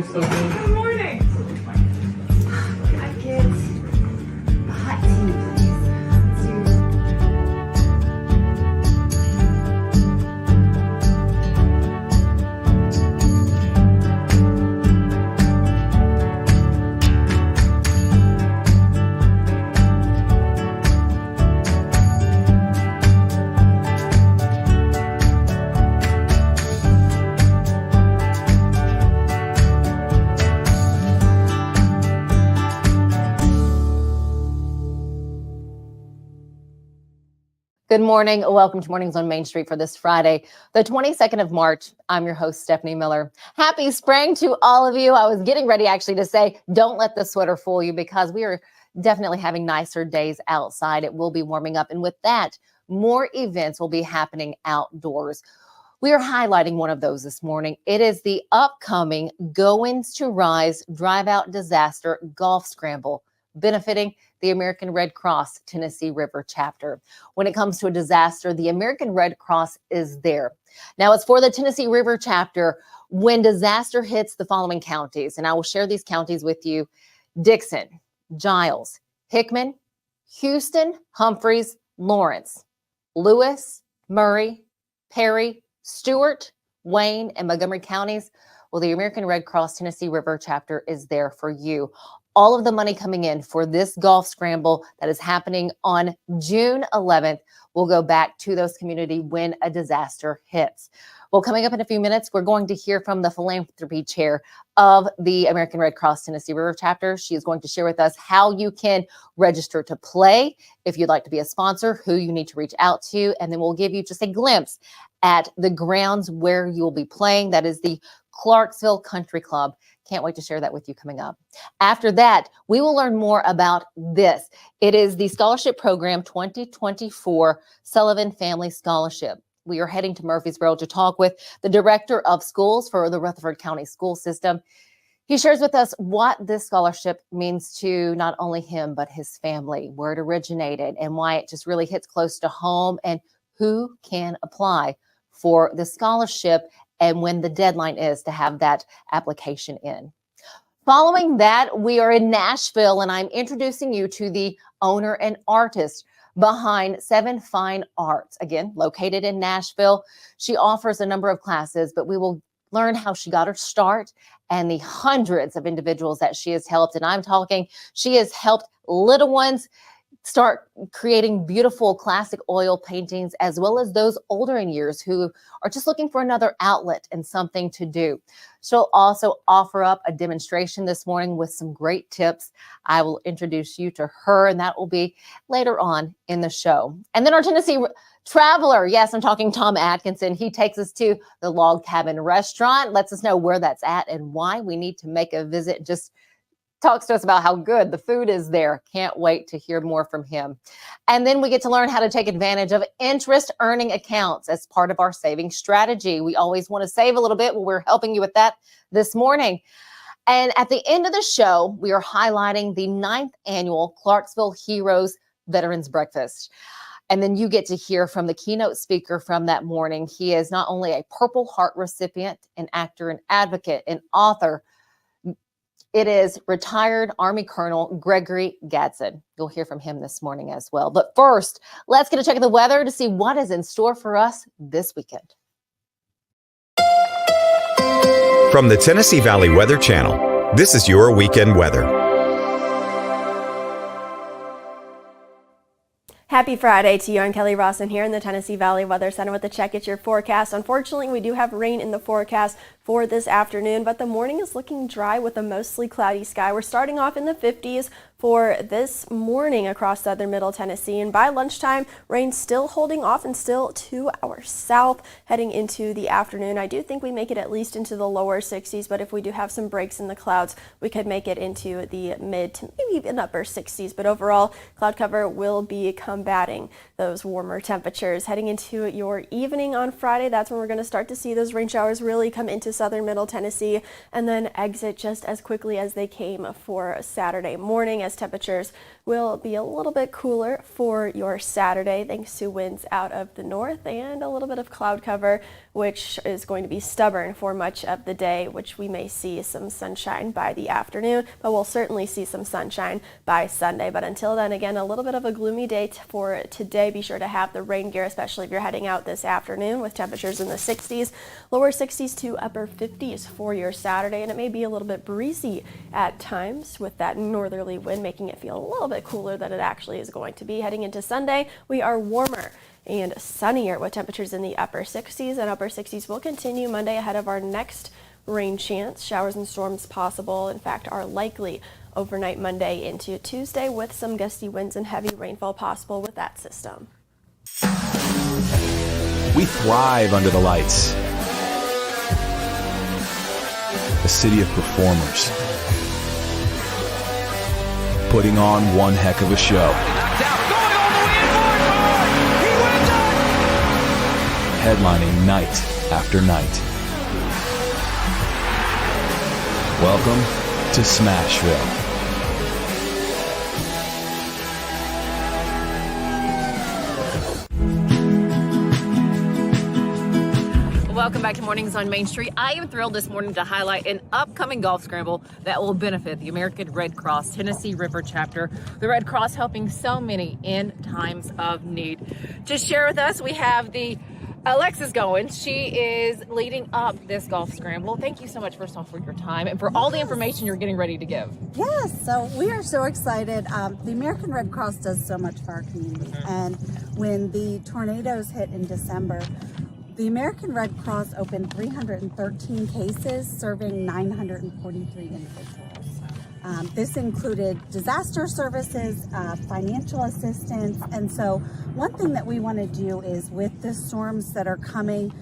so good. Good morning. I get hot tea. Good morning. Welcome to Mornings on Main Street for this Friday, the 22nd of March. I'm your host, Stefanie Miller. Happy spring to all of you. I was getting ready actually to say, don't let the sweater fool you, because we are definitely having nicer days outside. It will be warming up. And with that, more events will be happening outdoors. We are highlighting one of those this morning. It is the upcoming Goines to Rise Drive Out Disaster Golf Scramble, benefiting the American Red Cross Tennessee River chapter. When it comes to a disaster, the American Red Cross is there. Now, it's for the Tennessee River chapter when disaster hits the following counties, and I will share these counties with you: Dixon, Giles, Hickman, Houston, Humphreys, Lawrence, Lewis, Murray, Perry, Stewart, Wayne, and Montgomery counties. Well, the American Red Cross Tennessee River chapter is there for you. All of the money coming in for this golf scramble that is happening on June 11th will go back to those communities when a disaster hits. Well, coming up in a few minutes, we're going to hear from the philanthropy chair of the American Red Cross Tennessee River chapter. She is going to share with us how you can register to play, if you'd like to be a sponsor, who you need to reach out to, and then we'll give you just a glimpse at the grounds where you'll be playing. That is the Clarksville Country Club. Can't wait to share that with you coming up. After that, we will learn more about this. It is the Scholarship Program 2024 Sullivan Family Scholarship. We are heading to Murfreesboro to talk with the Director of Schools for the Rutherford County School System. He shares with us what this scholarship means to not only him, but his family, where it originated, and why it just really hits close to home, and who can apply for the scholarship, and when the deadline is to have that application in. Following that, we are in Nashville, and I'm introducing you to the owner and artist behind Seven Fine Arts, again, located in Nashville. She offers a number of classes, but we will learn how she got her start and the hundreds of individuals that she has helped. And I'm talking, she has helped little ones start creating beautiful classic oil paintings, as well as those older in years who are just looking for another outlet and something to do. She'll also offer up a demonstration this morning with some great tips. I will introduce you to her, and that will be later on in the show. And then our Tennessee traveler, yes, I'm talking Tom Adkinson. He takes us to the Log Cabin Restaurant, lets us know where that's at and why we need to make a visit. Just talks to us about how good the food is there. Can't wait to hear more from him. And then we get to learn how to take advantage of interest earning accounts as part of our saving strategy. We always want to save a little bit. Well, we're helping you with that this morning. And at the end of the show, we are highlighting the 9th annual Clarksville Heroes Veterans Breakfast. And then you get to hear from the keynote speaker from that morning. He is not only a Purple Heart recipient, an actor, an advocate, an author. It is retired Army Colonel Gregory Gadson. You'll hear from him this morning as well. But first, let's get a check of the weather to see what is in store for us this weekend. From the Tennessee Valley Weather Channel, this is your weekend weather. Happy Friday to you. I'm Kelly Rawson here in the Tennessee Valley Weather Center with a check at your forecast. Unfortunately, we do have rain in the forecast for this afternoon, but the morning is looking dry with a mostly cloudy sky. We're starting off in the 50s for this morning across southern middle Tennessee, and by lunchtime, rain still holding off and still 2 hours south heading into the afternoon. I do think we make it at least into the lower 60s, but if we do have some breaks in the clouds, we could make it into the mid to maybe even upper 60s. But overall, cloud cover will be combating those warmer temperatures heading into your evening on Friday. That's when we're going to start to see those rain showers really come into southern middle Tennessee and then exit just as quickly as they came for Saturday morning, as temperatures will be a little bit cooler for your Saturday thanks to winds out of the north and a little bit of cloud cover, which is going to be stubborn for much of the day, which we may see some sunshine by the afternoon, but we'll certainly see some sunshine by Sunday. But until then, again, a little bit of a gloomy day for today. Be sure to have the rain gear, especially if you're heading out this afternoon, with temperatures in the 60s, lower 60s to upper 50s for your Saturday. And it may be a little bit breezy at times with that northerly wind, making it feel a little bit cooler than it actually is going to be. Heading into Sunday, we are warmer and sunnier with temperatures in the upper 60s, and upper 60s will continue Monday ahead of our next rain chance. Showers and storms possible, in fact, are likely overnight Monday into Tuesday, with some gusty winds and heavy rainfall possible with that system. We thrive under the lights. A city of performers, putting on one heck of a show. Headlining night after night. Welcome to Smashville. Welcome back to Mornings on Main Street. I am thrilled this morning to highlight an upcoming golf scramble that will benefit the American Red Cross Tennessee River chapter. The Red Cross helping so many in times of need. To share with us, we have the Alexis Goines. She is leading up this golf scramble. Thank you so much, first off, for your time and for all the information you're getting ready to give. Yes, so we are so excited. The American Red Cross does so much for our community. And when the tornadoes hit in December, the American Red Cross opened 313 cases, serving 943 individuals. This included disaster services, financial assistance, and so one thing that we want to do is, with the storms that are coming,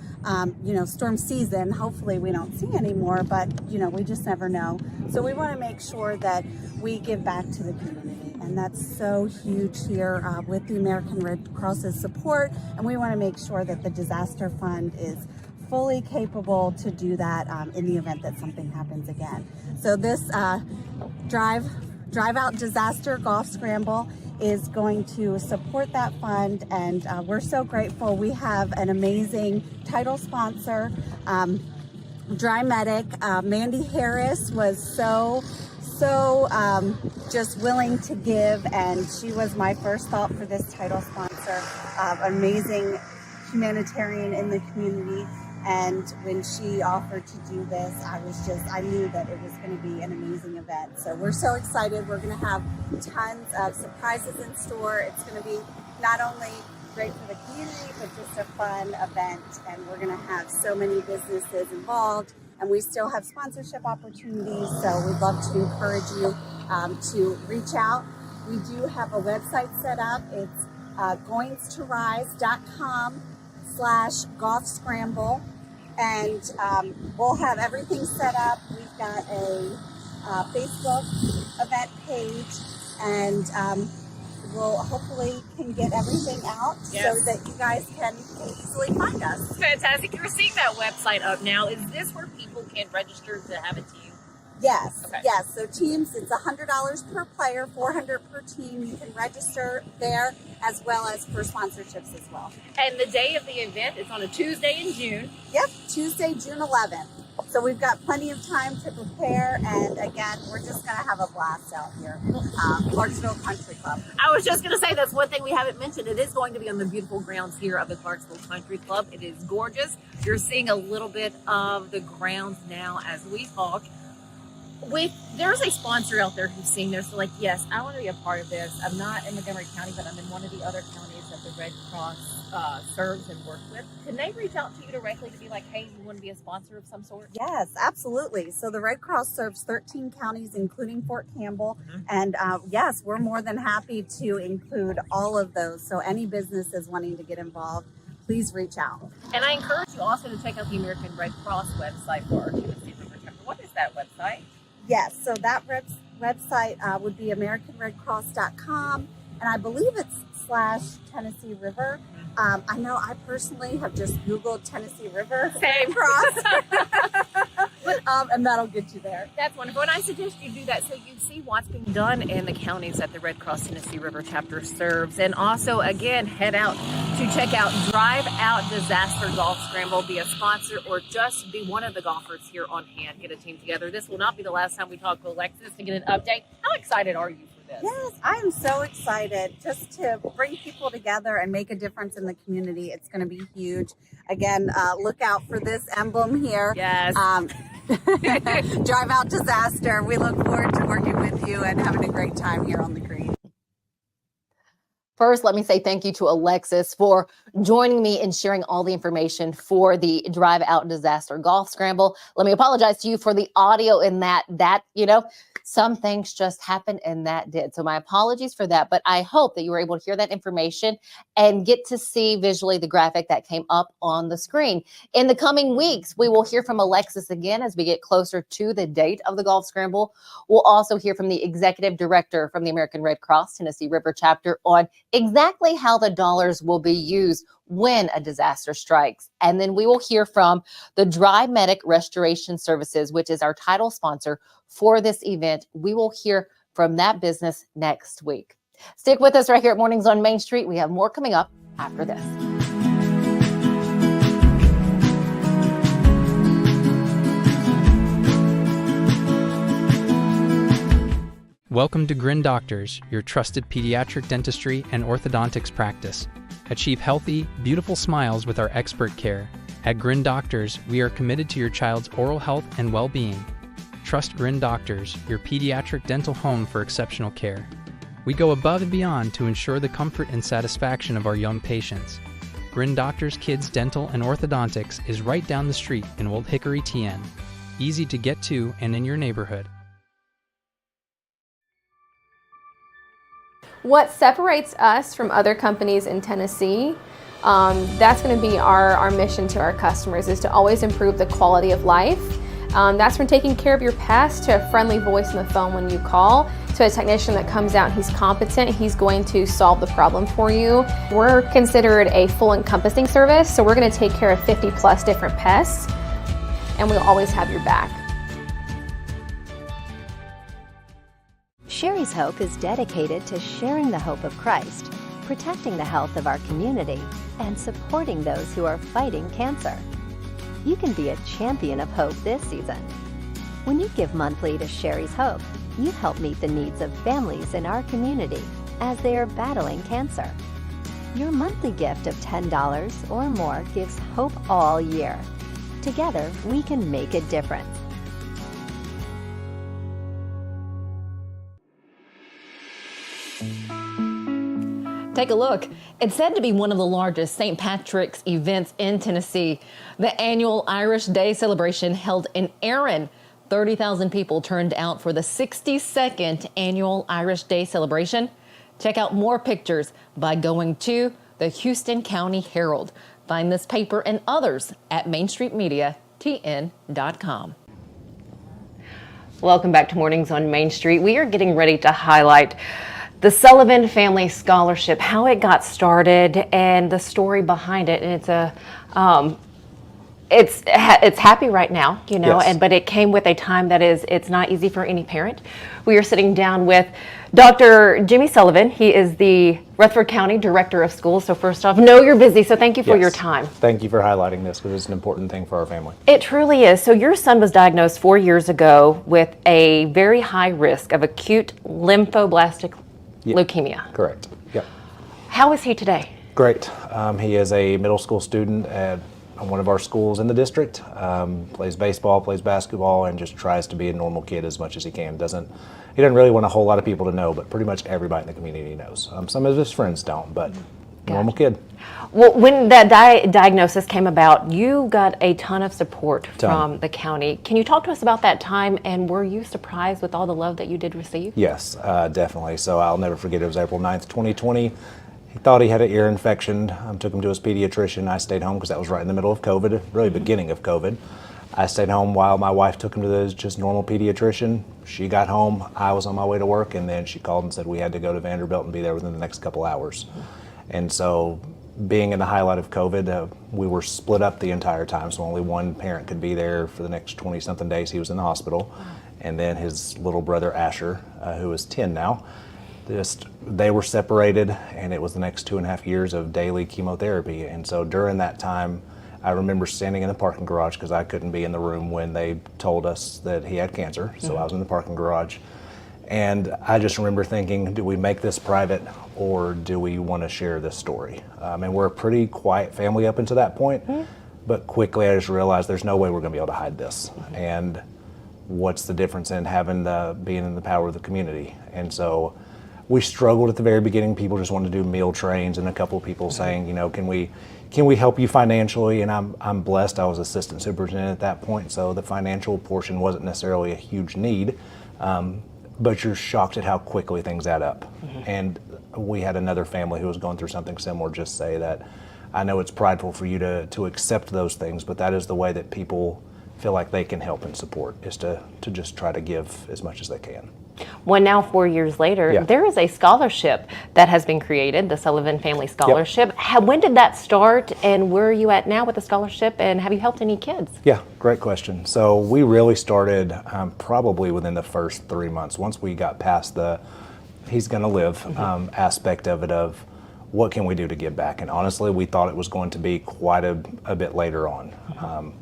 storm season, hopefully we don't see any more, but we just never know. So we want to make sure that we give back to the community, and that's so huge here with the American Red Cross's support, and we want to make sure that the disaster fund is fully capable to do that in the event that something happens again. So this drive out disaster golf scramble is going to support that fund, and we're so grateful. We have an amazing title sponsor, Dry Medic. Mandy Harris was so just willing to give, and she was my first thought for this title sponsor. Amazing humanitarian in the community. And when she offered to do this, I knew that it was going to be an amazing event. So we're so excited. We're going to have tons of surprises in store. It's going to be not only great for the community, but just a fun event. And we're going to have so many businesses involved, and we still have sponsorship opportunities. So we'd love to encourage you to reach out. We do have a website set up. It's goinsetorise.com/golf scramble. And we'll have everything set up. We've got a Facebook event page, and we'll hopefully can get everything out so that you guys can easily find us. Fantastic. You're seeing that website up now. Is this where people can register to have a team? Yes, okay. Yes. So teams, it's $100 per player, $400 per team. You can register there, as well as for sponsorships as well. And the day of the event is on a Tuesday in June. Yep, Tuesday, June 11th. So we've got plenty of time to prepare, and again, we're just going to have a blast out here. Clarksville Country Club. I was just going to say, that's one thing we haven't mentioned. It is going to be on the beautiful grounds here of the Clarksville Country Club. It is gorgeous. You're seeing a little bit of the grounds now as we talk. There's a sponsor out there who's seeing this, so like, yes, I want to be a part of this. I'm not in Montgomery County, but I'm in one of the other counties that the Red Cross serves and works with. Can they reach out to you directly to be like, hey, you want to be a sponsor of some sort? Yes, absolutely. So the Red Cross serves 13 counties, including Fort Campbell. And yes, we're more than happy to include all of those. So any businesses wanting to get involved, please reach out. And I encourage you also to check out the American Red Cross website for our Tennessee River chapter. What is that website? Yes, so that website would be AmericanRedCross.com, and I believe it's /Tennessee River. I know I personally have just Googled Tennessee River Same. Cross. But and that'll get you there. That's wonderful, and I suggest you do that so you see what's being done in the counties that the Red Cross Tennessee River chapter serves. And also, again, head out to check out Drive Out Disaster Golf Scramble, be a sponsor, or just be one of the golfers here on hand. Get a team together. This will not be the last time we talk to Alexis to get an update. How excited are you for this? Yes, I am so excited just to bring people together and make a difference in the community. It's going to be huge. Again, look out for this emblem here. Yes. Drive Out Disaster. We look forward to working with you and having a great time here on the green. First, let me say thank you to Alexis for joining me and sharing all the information for the Drive Out Disaster Golf Scramble. Let me apologize to you for the audio in that, some things just happened and that did. So my apologies for that, but I hope that you were able to hear that information and get to see visually the graphic that came up on the screen. In the coming weeks, we will hear from Alexis again as we get closer to the date of the Golf Scramble. We'll also hear from the executive director from the American Red Cross Tennessee River chapter on exactly how the dollars will be used when a disaster strikes. And then we will hear from the Dry Medic Restoration Services, which is our title sponsor for this event. We will hear from that business next week. Stick with us right here at Mornings on Main Street. We have more coming up after this. Welcome to Grin Doctors, your trusted pediatric dentistry and orthodontics practice. Achieve healthy, beautiful smiles with our expert care. At Grin Doctors, we are committed to your child's oral health and well-being. Trust Grin Doctors, your pediatric dental home for exceptional care. We go above and beyond to ensure the comfort and satisfaction of our young patients. Grin Doctors Kids Dental and Orthodontics is right down the street in Old Hickory, TN. Easy to get to and in your neighborhood. What separates us from other companies in Tennessee, that's going to be our mission to our customers, is to always improve the quality of life. That's from taking care of your pest to a friendly voice on the phone when you call, to a technician that comes out, he's competent, he's going to solve the problem for you. We're considered a full encompassing service, so we're going to take care of 50 plus different pests, and we'll always have your back. Sheri's Hope is dedicated to sharing the hope of Christ, protecting the health of our community, and supporting those who are fighting cancer. You can be a champion of hope this season. When you give monthly to Sheri's Hope, you help meet the needs of families in our community as they are battling cancer. Your monthly gift of $10 or more gives hope all year. Together, we can make a difference. Take a look. It's said to be one of the largest St. Patrick's events in Tennessee. The annual Irish Day celebration held in Erin. 30,000 people turned out for the 62nd annual Irish Day celebration. Check out more pictures by going to the Houston County Herald. Find this paper and others at mainstreetmediatn.com. Welcome back to Mornings on Main Street. We are getting ready to highlight the Sullivan Family Scholarship, how it got started, and the story behind it. And it's happy right now, you know, Yes. but it came with a time that it's not easy for any parent. We are sitting down with Dr. Jimmy Sullivan. He is the Rutherford County Director of Schools. So first off, know you're busy, so thank you for your time. Thank you for highlighting this because it's an important thing for our family. It truly is. So your son was diagnosed 4 years ago with a very high risk of acute lymphoblastic leukemia. Correct. Yep. How is he today? Great. He is a middle school student at one of our schools in the district. Plays baseball, plays basketball, and just tries to be a normal kid as much as he can. He doesn't really want a whole lot of people to know, but pretty much everybody in the community knows. Some of his friends don't, but normal kid. Well, when that diagnosis came about, you got a ton of support from the county. Can you talk to us about that time, and were you surprised with all the love that you did receive? Yes, definitely. So I'll never forget, it was April 9th, 2020. He thought he had an ear infection. Took him to his pediatrician. I stayed home because that was right in the middle of COVID, really beginning of COVID. I stayed home while my wife took him to the just normal pediatrician. She got home, I was on my way to work, and then she called and said we had to go to Vanderbilt and be there within the next couple hours. And so being in the highlight of COVID, we were split up the entire time, so only one parent could be there for the next 20-something days. He was in the hospital. And then his little brother, Asher, who is 10 now, they were separated, and it was the next 2.5 years of daily chemotherapy. And so during that time, I remember standing in the parking garage because I couldn't be in the room when they told us that he had cancer. So I was in the parking garage. And I just remember thinking, do we make this private or do we want to share this story? And we're a pretty quiet family up until that point, but quickly I just realized there's no way we're going to be able to hide this. And what's the difference in having being in the power of the community? And so we struggled at the very beginning. People just wanted to do meal trains, and a couple of people saying, you know, can we help you financially? And I'm blessed. I was assistant superintendent at that point, so the financial portion wasn't necessarily a huge need. But you're shocked at how quickly things add up. And we had another family who was going through something similar just say that, I know it's prideful for you to accept those things, but that is the way that people feel like they can help and support, is to just try to give as much as they can. Well, now 4 years later, there is a scholarship that has been created, the Sullivan Family Scholarship. When did that start, and where are you at now with the scholarship, and have you helped any kids? Yeah, great question. So we really started probably within the first 3 months. Once we got past the he's going to live aspect of it, of what can we do to give back? And honestly, we thought it was going to be quite a bit later on.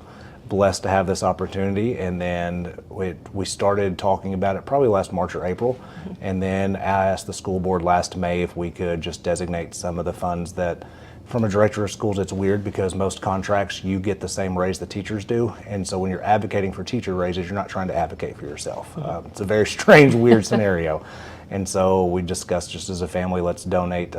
Blessed to have this opportunity, and then we started talking about it probably last March or April, and then I asked the school board last May if we could just designate some of the funds that, from a director of schools, it's weird because most contracts you get the same raise the teachers do, and so when you're advocating for teacher raises, you're not trying to advocate for yourself. It's a very strange, weird scenario, and so we discussed just as a family, let's donate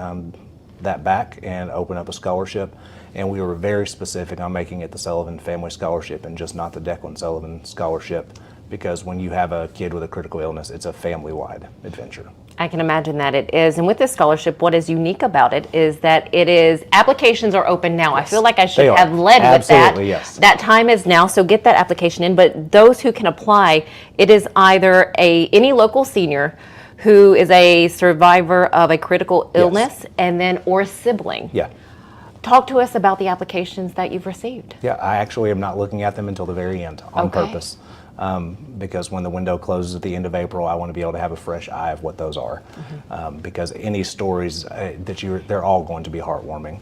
that back and open up a scholarship. And we were very specific on making it the Sullivan Family Scholarship and just not the Declan Sullivan Scholarship, because when you have a kid with a critical illness, it's a family-wide adventure. I can imagine that it is. And with this scholarship, what is unique about it is that applications are open now. Yes, I feel like I should have led with that. Absolutely, yes. That time is now, so get that application in. But those who can apply, it is either any local senior who is a survivor of a critical illness, and then or a sibling. Yeah. Talk to us about the applications that you've received. Yeah, I actually am not looking at them until the very end on purpose, because when the window closes at the end of April, I want to be able to have a fresh eye of what those are, because any stories they're all going to be heartwarming.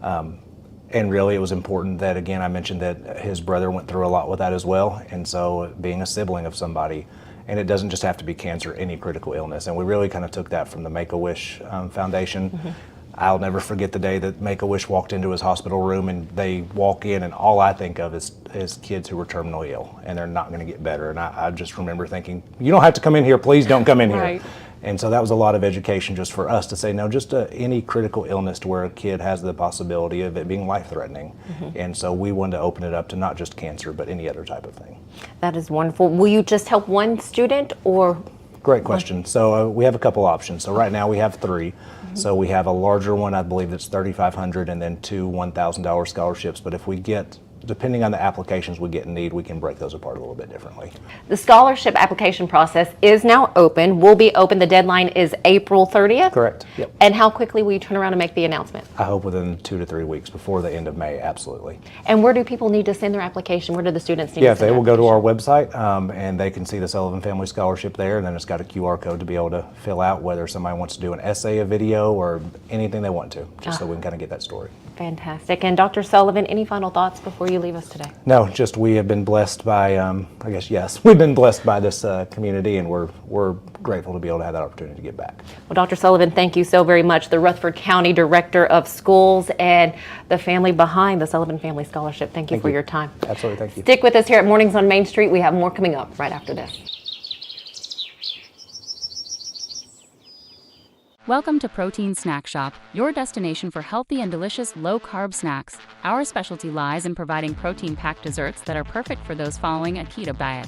And really, it was important that, again, I mentioned that his brother went through a lot with that as well, and so being a sibling of somebody, and it doesn't just have to be cancer, any critical illness, and we really kind of took that from the Make-A-Wish Foundation. I'll never forget the day that Make-A-Wish walked into his hospital room, and they walk in, and all I think of is kids who were terminally ill, and they're not going to get better. And I just remember thinking, you don't have to come in here, please don't come in here. Right. And so that was a lot of education just for us to say, no, just any critical illness to where a kid has the possibility of it being life-threatening. And so we wanted to open it up to not just cancer, but any other type of thing. That is wonderful. Will you just help one student, or? Great question. So we have a couple options. So right now we have 3. So we have a larger one, I believe that's $3,500, and then 2 $1,000 scholarships. But if we get, depending on the applications we get in need, we can break those apart a little bit differently. The scholarship application process is now open, will be open. The deadline is April 30th? Correct. Yep. And how quickly will you turn around and make the announcement? I hope within 2 to 3 weeks, before the end of May, absolutely. And where do people need to send their application? Where do the students need to send they their will go to application? our website, and they can see the Sullivan Family Scholarship there, and then it's got a QR code to be able to fill out, whether somebody wants to do an essay, a video, or anything they want to, just so we can kind of get that story. Fantastic. And Dr. Sullivan, any final thoughts before you leave us today? No, just we have been blessed by, we've been blessed by this community, and we're grateful to be able to have that opportunity to give back. Well, Dr. Sullivan, thank you so very much. The Rutherford County Director of Schools and the family behind the Sullivan Family Scholarship. Thank you for your time. Absolutely, thank you. Stick with us here at Mornings on Main Street. We have more coming up right after this. Welcome to Protein Snack Shop, your destination for healthy and delicious low-carb snacks. Our specialty lies in providing protein-packed desserts that are perfect for those following a keto diet.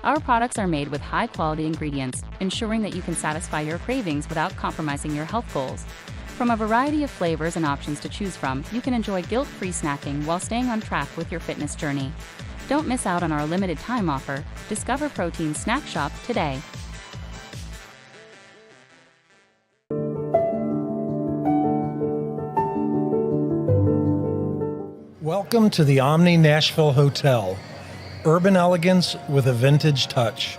Our products are made with high-quality ingredients, ensuring that you can satisfy your cravings without compromising your health goals. From a variety of flavors and options to choose from, you can enjoy guilt-free snacking while staying on track with your fitness journey. Don't miss out on our limited time offer. Discover Protein Snack Shop today. Welcome to the Omni Nashville Hotel. Urban elegance with a vintage touch.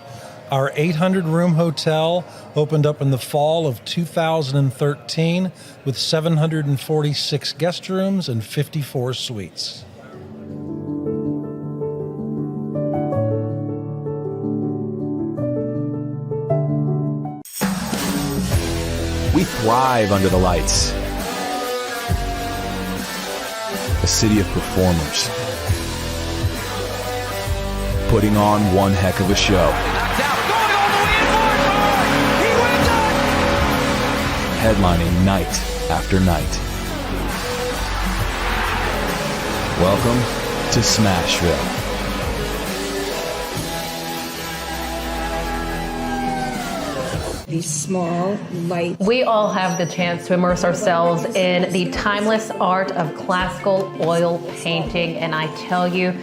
Our 800-room hotel opened up in the fall of 2013 with 746 guest rooms and 54 suites. We thrive under the lights. A city of performers, putting on one heck of a show. Headlining night after night. Welcome to Smashville. These small, light. We all have the chance to immerse ourselves in the timeless art of classical oil painting, and I tell you,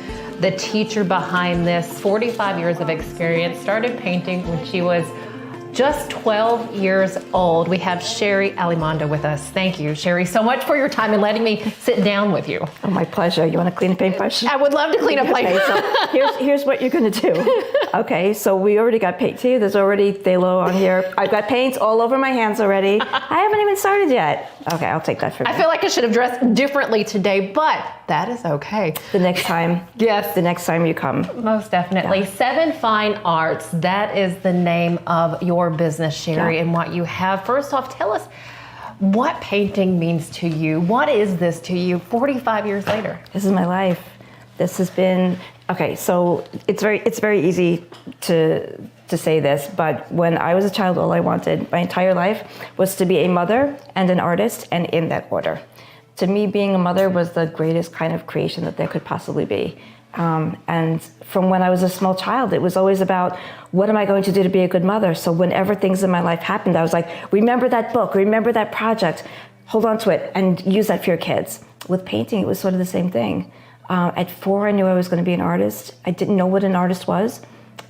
the teacher behind this, 45 years of experience, started painting when she was just 12 years old. We have Sheri Alimonda with us. Thank you, Sheri, so much for your time and letting me sit down with you. Oh, my pleasure. You want to clean a paintbrush? I would love to clean a paintbrush. Okay, so here's what you're going to do. Okay, so we already got paint. See, there's already phthalo on here. I've got paint all over my hands already. I haven't even started yet. Okay, I'll take that for you. I feel like I should have dressed differently today, but that is okay. The next time. Yes. The next time you come. Most definitely. Yeah. Seven Fine Arts, that is the name of your business, Sheri, and what you have. First off, tell us what painting means to you. What is this to you 45 years later? This is my life. This has been, okay, so it's very easy to say this, but when I was a child, all I wanted my entire life was to be a mother and an artist, and in that order. To me, being a mother was the greatest kind of creation that there could possibly be. And from when I was a small child, it was always about, what am I going to do to be a good mother? So whenever things in my life happened, I was like, remember that book, remember that project, hold on to it and use that for your kids. With painting, it was sort of the same thing. At 4, I knew I was going to be an artist. I didn't know what an artist was.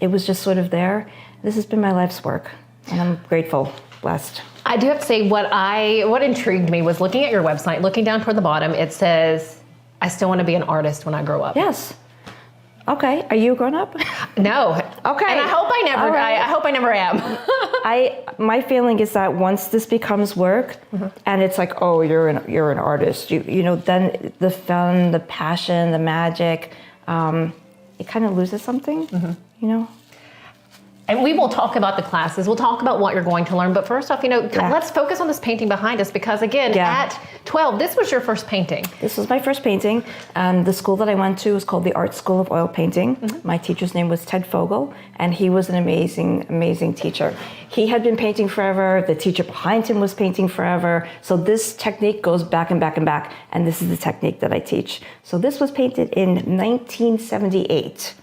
It was just sort of there. This has been my life's work, and I'm grateful, blessed. I do have to say, what intrigued me was looking at your website, looking down toward the bottom, it says, I still want to be an artist when I grow up. Yes. Okay. Are you a grown up? No. Okay. And I hope I never. Right. I hope I never am. My feeling is that once this becomes work, and it's like, oh, you're an artist. You know, then the fun, the passion, the magic, it kind of loses something. You know. And we will talk about the classes. We'll talk about what you're going to learn. But first off, let's focus on this painting behind us, because again, at 12, this was your first painting. This was my first painting. The school that I went to was called the Art School of Oil Painting. My teacher's name was Ted Fogel, and he was an amazing, amazing teacher. He had been painting forever. The teacher behind him was painting forever. So this technique goes back and back and back, and this is the technique that I teach. So this was painted in 1978.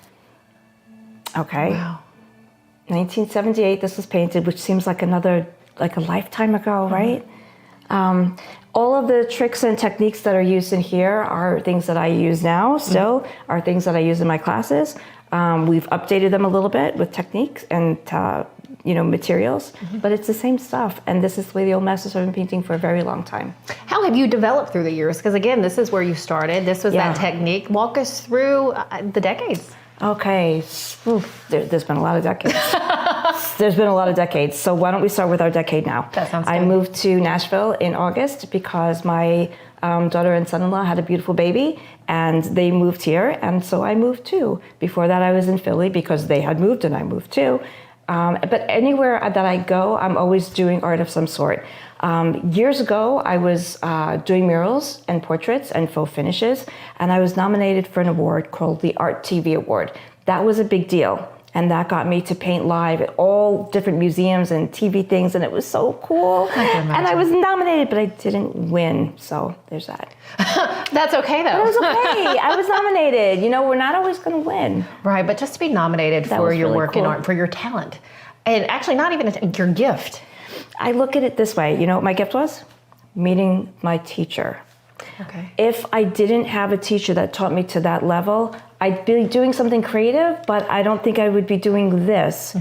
Okay. Wow. 1978, this was painted, which seems like a lifetime ago, right? All of the tricks and techniques that are used in here are things that I use now still, are things that I use in my classes. We've updated them a little bit with techniques and materials, but it's the same stuff. And this is the way the old masters have been painting for a very long time. How have you developed through the years? Because again, this is where you started. This was that technique. Walk us through the decades. Okay, there's been a lot of decades. There's been a lot of decades. So why don't we start with our decade now? That sounds good. I moved to Nashville in August because my daughter and son-in-law had a beautiful baby, and they moved here, and so I moved too. Before that, I was in Philly because they had moved and I moved too. But anywhere that I go, I'm always doing art of some sort. Years ago, I was doing murals and portraits and faux finishes, and I was nominated for an award called the Art TV Award. That was a big deal, and that got me to paint live at all different museums and TV things, and it was so cool. And I was nominated, but I didn't win, so there's that. That's okay, though. But it was okay. I was nominated. We're not always going to win. Right, but just to be nominated for your work in art, for your talent, and actually not even your gift. I look at it this way. You know what my gift was? Meeting my teacher. Okay. If I didn't have a teacher that taught me to that level, I'd be doing something creative, but I don't think I would be doing this.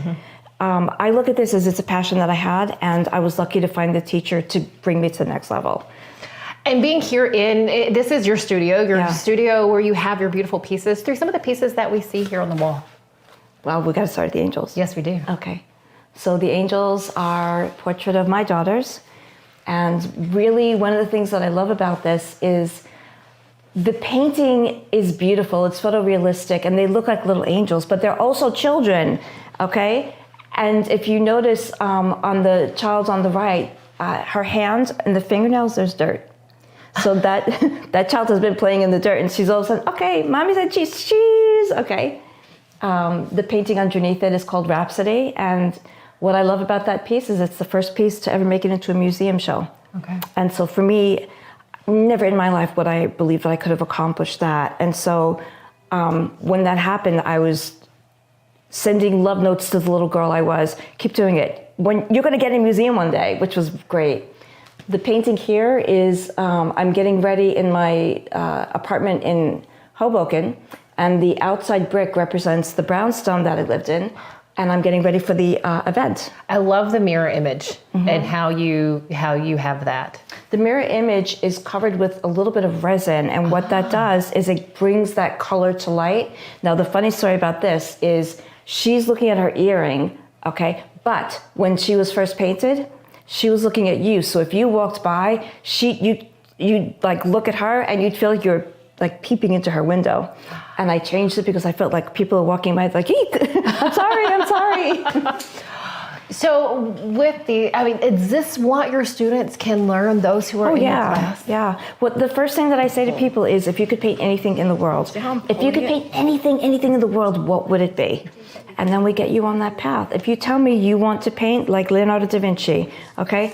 I look at this as it's a passion that I had, and I was lucky to find the teacher to bring me to the next level. And being here this is your studio where you have your beautiful pieces, through some of the pieces that we see here on the wall. Well, we got to start at the angels. Yes, we do. Okay. So the angels are a portrait of my daughters. And really, one of the things that I love about this is the painting is beautiful. It's photorealistic, and they look like little angels, but they're also children, okay? And if you notice on the child on the right, her hands and the fingernails, there's dirt. So that child has been playing in the dirt, and she's all of a sudden, okay, mommy said cheese, okay. The painting underneath it is called Rhapsody, and what I love about that piece is it's the first piece to ever make it into a museum show. Okay. And so for me, never in my life would I believe that I could have accomplished that. And so when that happened, I was sending love notes to the little girl I was. Keep doing it. When you're going to get in a museum one day, which was great. The painting here is, I'm getting ready in my apartment in Hoboken, and the outside brick represents the brownstone that I lived in, and I'm getting ready for the event. I love the mirror image and how you have that. The mirror image is covered with a little bit of resin, and what that does is it brings that color to light. Now, the funny story about this is she's looking at her earring, okay, but when she was first painted, she was looking at you. So if you walked by, you'd like look at her and you'd feel like you're like peeping into her window. And I changed it because I felt like people are walking by like, eek, I'm sorry. So is this what your students can learn, those who are in your class? Yeah. Well, the first thing that I say to people is, if you could paint anything in the world, if you could paint anything in the world, what would it be? And then we get you on that path. If you tell me you want to paint like Leonardo da Vinci, okay,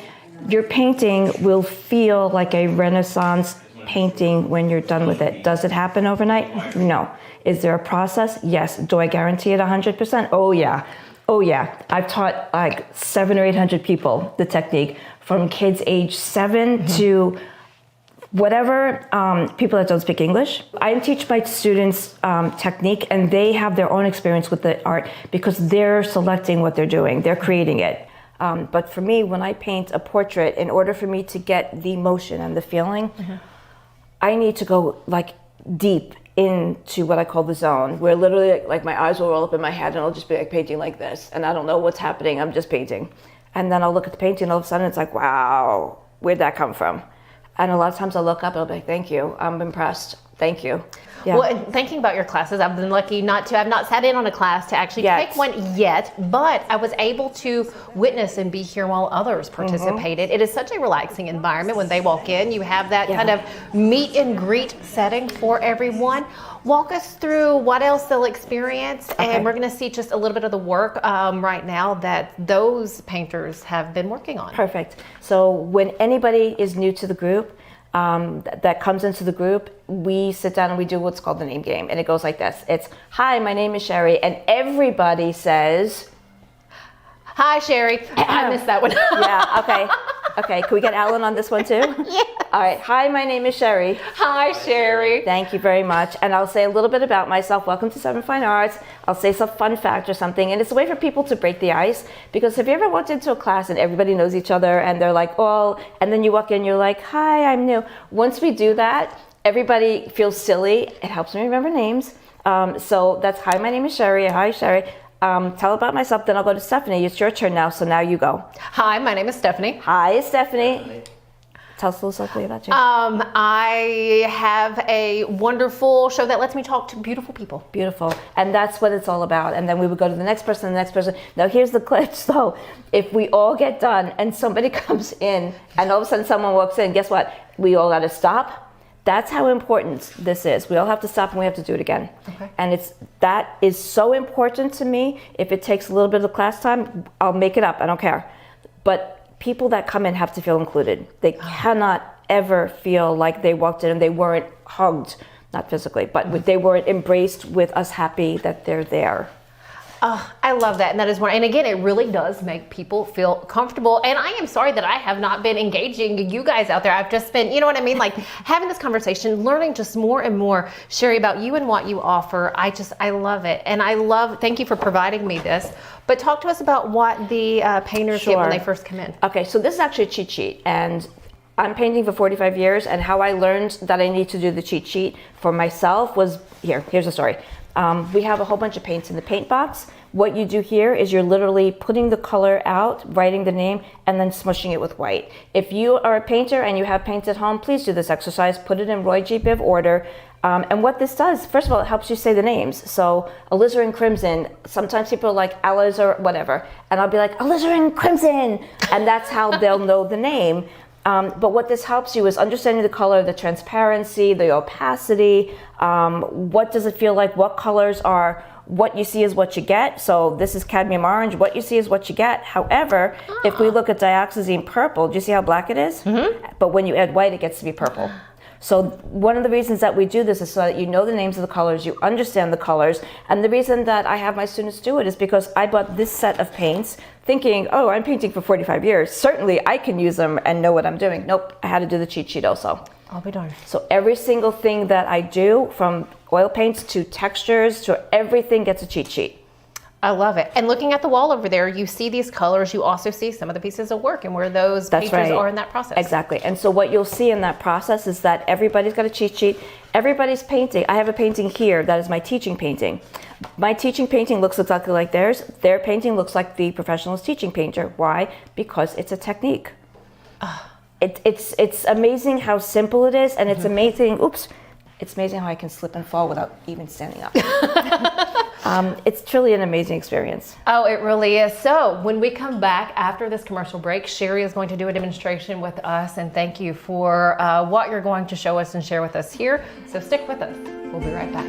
your painting will feel like a Renaissance painting when you're done with it. Does it happen overnight? No. Is there a process? Yes. Do I guarantee it 100%? Oh yeah. I've taught like 700 or 800 people the technique, from kids age 7 to whatever, people that don't speak English. I teach my students technique, and they have their own experience with the art because they're selecting what they're doing. They're creating it. But for me, when I paint a portrait, in order for me to get the emotion and the feeling, I need to go like deep into what I call the zone, where literally like my eyes will roll up in my head and I'll just be like painting like this, and I don't know what's happening, I'm just painting. And then I'll look at the painting and all of a sudden it's like, wow, where'd that come from? And a lot of times I'll look up and I'll be like, thank you, I'm impressed, thank you. Yeah. Well, and thinking about your classes, I've been lucky I've not sat in on a class to actually take one yet, but I was able to witness and be here while others participated. It is such a relaxing environment when they walk in. You have that kind of meet and greet setting for everyone. Walk us through what else they'll experience, and we're going to see just a little bit of the work right now that those painters have been working on. Perfect. So when anybody is new to the group, that comes into the group, we sit down and we do what's called the name game, and it goes like this. It's, hi, my name is Sheri, and everybody says, hi, Sheri. I missed that one. Yeah, okay. Can we get Alan on this one too? Yeah. All right, hi, my name is Sheri. Hi, Sheri. Thank you very much. And I'll say a little bit about myself. Welcome to Seven Fine Arts. I'll say some fun fact or something, and it's a way for people to break the ice, because have you ever walked into a class and everybody knows each other and they're like, oh, and then you walk in, you're like, hi, I'm new. Once we do that, everybody feels silly. It helps me remember names. So that's, hi, my name is Sheri. Hi, Sheri. Tell about myself, then I'll go to Stefanie. It's your turn now, so now you go. Hi, my name is Stefanie. Hi, Stefanie. Tell us a little something about you. I have a wonderful show that lets me talk to beautiful people. Beautiful. And that's what it's all about. And then we would go to the next person, the next person. Now here's the glitch though. If we all get done and somebody comes in and all of a sudden someone walks in, guess what? We all got to stop. That's how important this is. We all have to stop and we have to do it again. Okay. And that is so important to me. If it takes a little bit of class time, I'll make it up. I don't care. But people that come in have to feel included. They cannot ever feel like they walked in and they weren't hugged, not physically, but they weren't embraced with us happy that they're there. Oh, I love that. And that is one. And again, it really does make people feel comfortable. And I am sorry that I have not been engaging you guys out there. I've just been, you know what I mean? Like having this conversation, learning just more and more, Sheri, about you and what you offer. I love it. And thank you for providing me this. But talk to us about what the painters get when they first come in. Okay, so this is actually a cheat sheet. And I'm painting for 45 years, and how I learned that I need to do the cheat sheet for myself was, here's the story. We have a whole bunch of paints in the paint box. What you do here is you're literally putting the color out, writing the name, and then smushing it with white. If you are a painter and you have paints at home, please do this exercise. Put it in Roy G. Biv order. And what this does, first of all, it helps you say the names. So alizarin crimson, sometimes people are like alizarin whatever, and I'll be like alizarin crimson, and that's how they'll know the name. But what this helps you is understanding the color, the transparency, the opacity, what does it feel like, what colors are, what you see is what you get. So this is cadmium orange, what you see is what you get. However, if we look at dioxazine purple, do you see how black it is? But when you add white, it gets to be purple. So one of the reasons that we do this is so that you know the names of the colors, you understand the colors. And the reason that I have my students do it is because I bought this set of paints thinking, oh, I'm painting for 45 years. Certainly I can use them and know what I'm doing. Nope, I had to do the cheat sheet also. I'll be darned. So every single thing that I do, from oil paints to textures to everything, gets a cheat sheet. I love it. And looking at the wall over there, you see these colors. You also see some of the pieces of work and where those painters are in that process. Exactly. And so what you'll see in that process is that everybody's got a cheat sheet. Everybody's painting. I have a painting here that is my teaching painting. My teaching painting looks exactly like theirs. Their painting looks like the professional's teaching painter. Why? Because it's a technique. It's amazing how simple it is, and it's amazing. It's amazing how I can slip and fall without even standing up. It's truly an amazing experience. Oh, it really is. So when we come back after this commercial break, Sheri is going to do a demonstration with us, and thank you for what you're going to show us and share with us here. So stick with us. We'll be right back.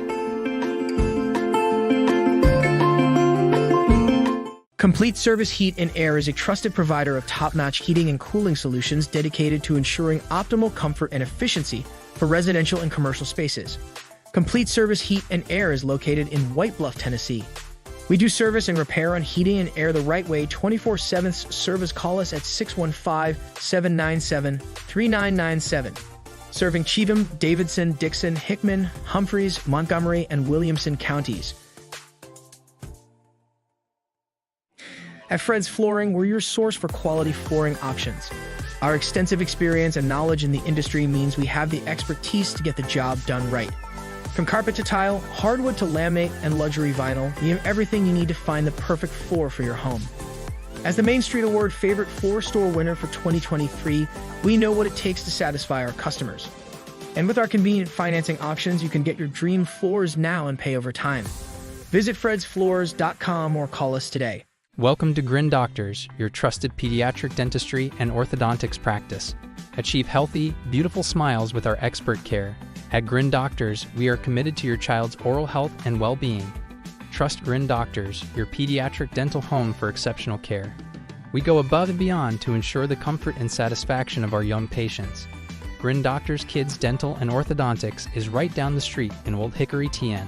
Complete Service Heat and Air is a trusted provider of top-notch heating and cooling solutions dedicated to ensuring optimal comfort and efficiency for residential and commercial spaces. Complete Service Heat and Air is located in White Bluff, Tennessee. We do service and repair on heating and air the right way 24/7. Service, call us at 615-797-3997. Serving Cheatham, Davidson, Dixon, Hickman, Humphreys, Montgomery, and Williamson counties. At Fred's Flooring, we're your source for quality flooring options. Our extensive experience and knowledge in the industry means we have the expertise to get the job done right. From carpet to tile, hardwood to laminate, and luxury vinyl, we have everything you need to find the perfect floor for your home. As the Main Street Award Favorite Floor Store winner for 2023, we know what it takes to satisfy our customers. And with our convenient financing options, you can get your dream floors now and pay over time. Visit fredsfloors.com or call us today. Welcome to Grin Doctors, your trusted pediatric dentistry and orthodontics practice. Achieve healthy, beautiful smiles with our expert care. At Grin Doctors, we are committed to your child's oral health and well-being. Trust Grin Doctors, your pediatric dental home for exceptional care. We go above and beyond to ensure the comfort and satisfaction of our young patients. Grin Doctors Kids Dental and Orthodontics is right down the street in Old Hickory, TN.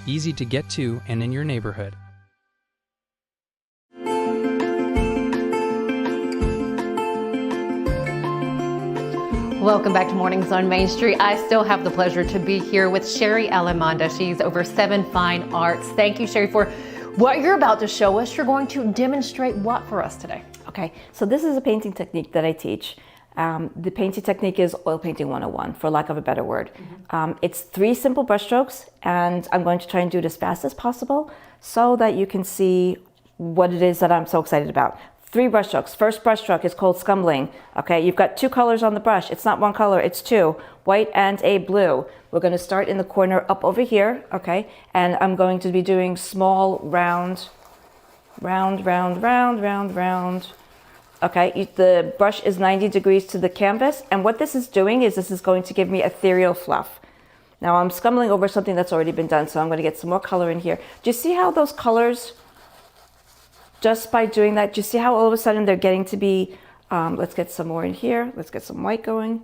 Easy to get to and in your neighborhood. Welcome back to Mornings on Main Street. I still have the pleasure to be here with Sheri Alimonda. She's over 7 Fine Arts. Thank you, Sheri, for what you're about to show us. You're going to demonstrate what for us today? Okay, so this is a painting technique that I teach. The painting technique is oil painting 101, for lack of a better word. It's 3 simple brush strokes, and I'm going to try and do it as fast as possible so that you can see what it is that I'm so excited about. 3 brush strokes. First brush stroke is called scumbling. Okay, you've got 2 colors on the brush. It's not 1 color, it's 2, white and a blue. We're going to start in the corner up over here, okay? And I'm going to be doing small round. Okay, the brush is 90 degrees to the canvas, and what this is doing is this is going to give me ethereal fluff. Now I'm scumbling over something that's already been done, so I'm going to get some more color in here. Do you see how those colors, just by doing that, do you see how all of a sudden they're getting to be, let's get some more in here, let's get some white going.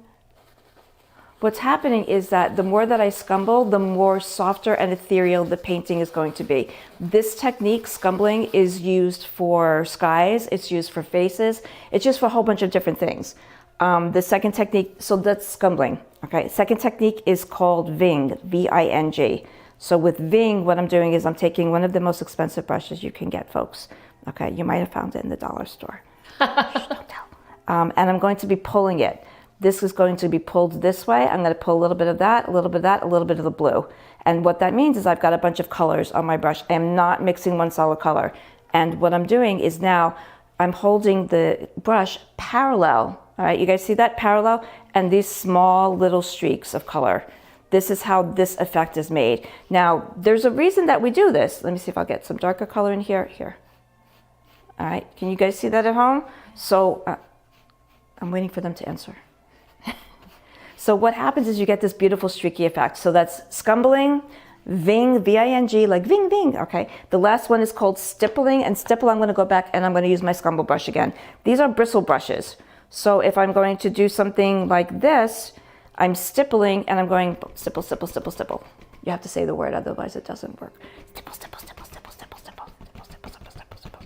What's happening is that the more that I scumble, the more softer and ethereal the painting is going to be. This technique, scumbling, is used for skies, it's used for faces, it's used for a whole bunch of different things. The second technique, so that's scumbling, okay? Second technique is called Ving, V-I-N-G. So with Ving, what I'm doing is I'm taking one of the most expensive brushes you can get, folks. Okay, you might have found it in the dollar store. Shh, don't tell. And I'm going to be pulling it. This is going to be pulled this way. I'm going to pull a little bit of that, a little bit of that, a little bit of the blue. And what that means is I've got a bunch of colors on my brush. I am not mixing one solid color. And what I'm doing is now I'm holding the brush parallel. All right, you guys see that parallel? And these small little streaks of color. This is how this effect is made. Now, there's a reason that we do this. Let me see if I'll get some darker color in here. Here. All right, can you guys see that at home? So I'm waiting for them to answer. So what happens is you get this beautiful streaky effect. So that's scumbling, ving, V-I-N-G, like ving, ving, okay? The last one is called stippling, and stipple, I'm gonna go back and I'm gonna use my scumble brush again. These are bristle brushes. So if I'm going to do something like this, I'm stippling and I'm going stipple, stipple, stipple, stipple. You have to say the word, otherwise it doesn't work. Stipple, stipple, stipple, stipple, stipple, stipple, stipple, stipple, stipple, stipple, stipple.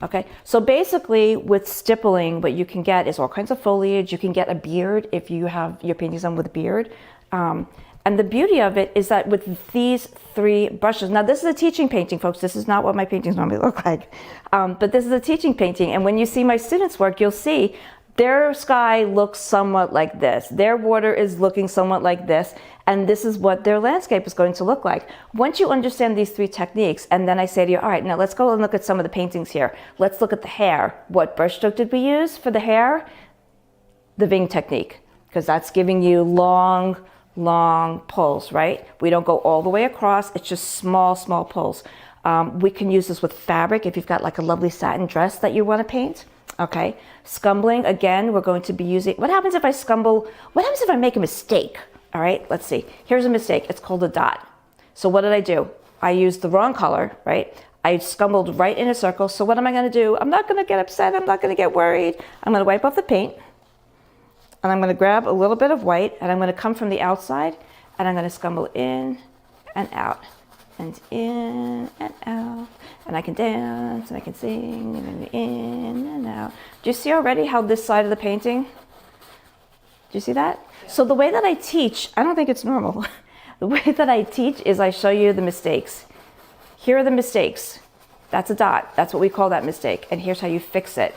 Okay, so basically with stippling, what you can get is all kinds of foliage. You can get a beard if you have your paintings done with a beard. And the beauty of it is that with these three brushes, now this is a teaching painting, folks. This is not what my paintings normally look like. But this is a teaching painting. And when you see my students' work, you'll see their sky looks somewhat like this. Their water is looking somewhat like this. And this is what their landscape is going to look like. Once you understand these three techniques, and then I say to you, all right, now let's go and look at some of the paintings here. Let's look at the hair. What brushstroke did we use for the hair? The Ving technique, because that's giving you long pulls, right? We don't go all the way across. It's just small pulls. We can use this with fabric if you've got like a lovely satin dress that you want to paint. Okay, scumbling, again, we're going to be using, what happens if I scumble, what happens if I make a mistake? All right, let's see. Here's a mistake. It's called a dot. So what did I do? I used the wrong color, right? I scumbled right in a circle. So what am I going to do? I'm not going to get upset. I'm not going to get worried. I'm going to wipe off the paint. And I'm going to grab a little bit of white. And I'm going to come from the outside. And I'm going to scumble in and out. And in and out. And I can dance and I can sing. And then in and out. Do you see already how this side of the painting? Do you see that? So the way that I teach, I don't think it's normal. The way that I teach is I show you the mistakes. Here are the mistakes. That's a dot. That's what we call that mistake. And here's how you fix it.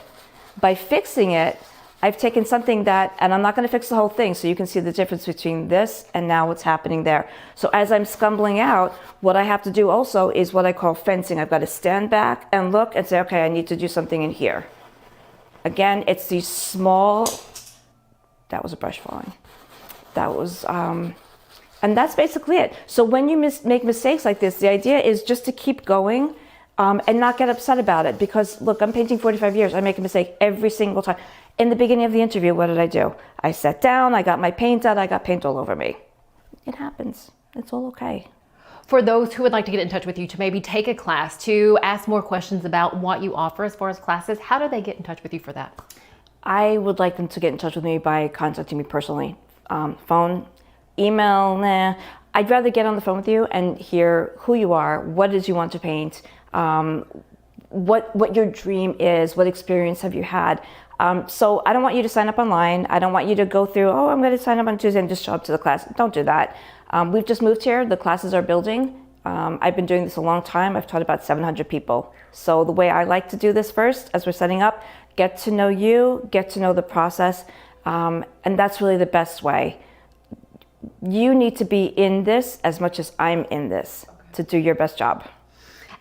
By fixing it, I've taken something that, and I'm not going to fix the whole thing, so you can see the difference between this and now what's happening there. So as I'm scumbling out, what I have to do also is what I call fencing. I've got to stand back and look and say, okay, I need to do something in here. Again, it's these small, that was a brush falling. That was, and that's basically it. So when you make mistakes like this, the idea is just to keep going and not get upset about it. Because look, I'm painting 45 years. I make a mistake every single time. In the beginning of the interview, what did I do? I sat down, I got my paint out, I got paint all over me. It happens. It's all okay. For those who would like to get in touch with you to maybe take a class, to ask more questions about what you offer as far as classes, how do they get in touch with you for that? I would like them to get in touch with me by contacting me personally. Phone, email, nah. I'd rather get on the phone with you and hear who you are, what it is you want to paint, what your dream is, what experience have you had. So I don't want you to sign up online. I don't want you to go through, oh, I'm going to sign up on Tuesday and just show up to the class. Don't do that. We've just moved here. The classes are building. I've been doing this a long time. I've taught about 700 people. So the way I like to do this first, as we're setting up, get to know you, get to know the process. And that's really the best way. You need to be in this as much as I'm in this to do your best job.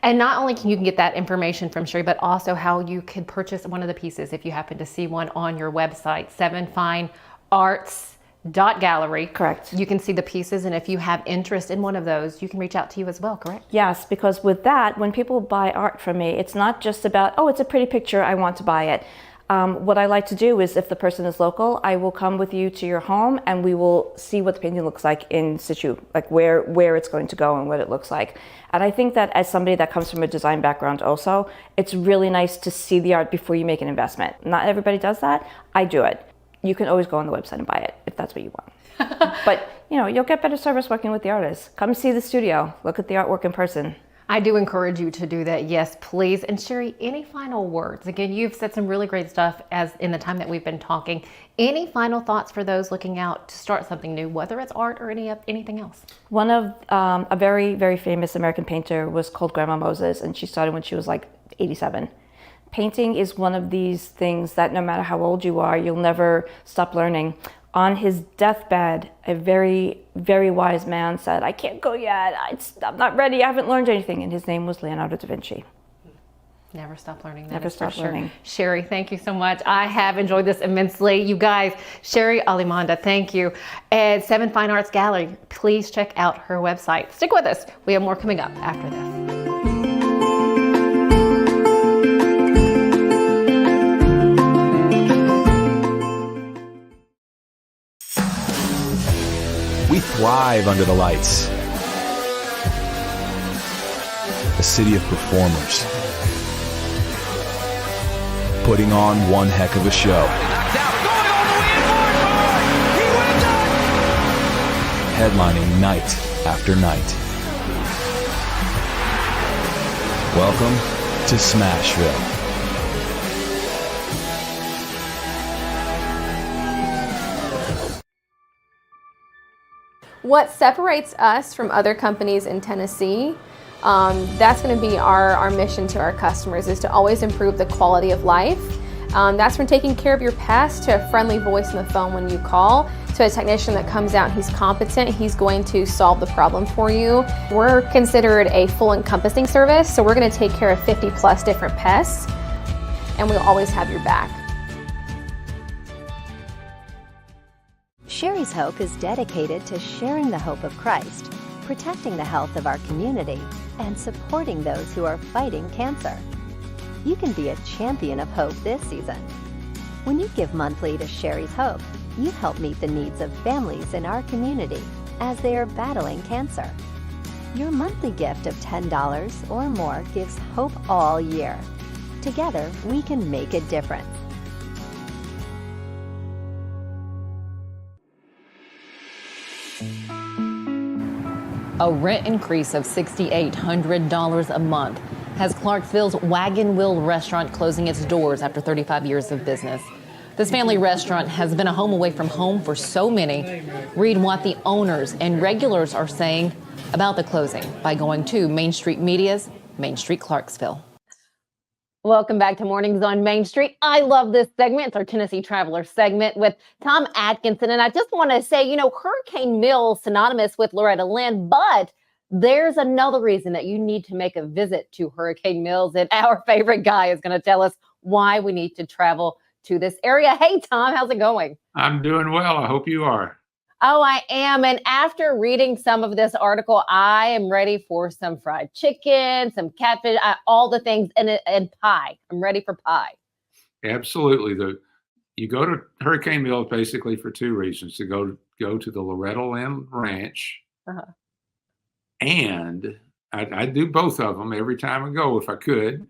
And not only can you get that information from Sheri, but also how you could purchase one of the pieces if you happen to see one on your website, sevenfinearts.gallery. Correct. You can see the pieces, and if you have interest in one of those, you can reach out to you as well, correct? Yes, because with that, when people buy art from me, it's not just about, oh, it's a pretty picture, I want to buy it. What I like to do is, if the person is local, I will come with you to your home and we will see what the painting looks like in situ, like where it's going to go and what it looks like. And I think that as somebody that comes from a design background also, it's really nice to see the art before you make an investment. Not everybody does that. I do it. You can always go on the website and buy it if that's what you want. But you know, you'll get better service working with the artists. Come see the studio, look at the artwork in person. I do encourage you to do that, yes, please. And Sheri, any final words? Again, you've said some really great stuff as in the time that we've been talking. Any final thoughts for those looking out to start something new, whether it's art or anything else? One of a very, very famous American painter was called Grandma Moses, and she started when she was like 87. Painting is one of these things that no matter how old you are, you'll never stop learning. On his deathbed, a very, very wise man said, "I can't go yet. I'm not ready. I haven't learned anything." And his name was Leonardo da Vinci. Never stop learning. Never stop learning. Sheri, thank you so much. I have enjoyed this immensely. You guys, Sheri Alimonda, thank you. At 7 Fine Arts Gallery, please check out her website. Stick with us. We have more coming up after this. We thrive under the lights. A city of performers. Putting on one heck of a show. Headlining night after night. Welcome to Smashville. What separates us from other companies in Tennessee, that's going to be our mission to our customers, is to always improve the quality of life. That's from taking care of your pest to a friendly voice on the phone when you call, to a technician that comes out, he's competent, he's going to solve the problem for you. We're considered a full encompassing service, so we're going to take care of 50 plus different pests, and we'll always have your back. Sheri's Hope is dedicated to sharing the hope of Christ, protecting the health of our community, and supporting those who are fighting cancer. You can be a champion of hope this season. When you give monthly to Sheri's Hope, you help meet the needs of families in our community as they are battling cancer. Your monthly gift of $10 or more gives hope all year. Together, we can make a difference. A rent increase of $6,800 a month has Clarksville's Wagon Wheel restaurant closing its doors after 35 years of business. This family restaurant has been a home away from home for so many. Read what the owners and regulars are saying about the closing by going to Main Street Media's Main Street Clarksville. Welcome back to Mornings on Main Street. I love this segment. It's our Tennessee Traveler segment with Tom Adkinson. And I just want to say, Hurricane Mill, synonymous with Loretta Lynn, but there's another reason that you need to make a visit to Hurricane Mills. And our favorite guy is going to tell us why we need to travel to this area. Hey, Tom, how's it going? I'm doing well. I hope you are. Oh, I am. And after reading some of this article, I am ready for some fried chicken, some catfish, all the things, and pie. I'm ready for pie. Absolutely. You go to Hurricane Mill basically for two reasons: to go to the Loretta Lynn Ranch, and I do both of them every time I go if I could,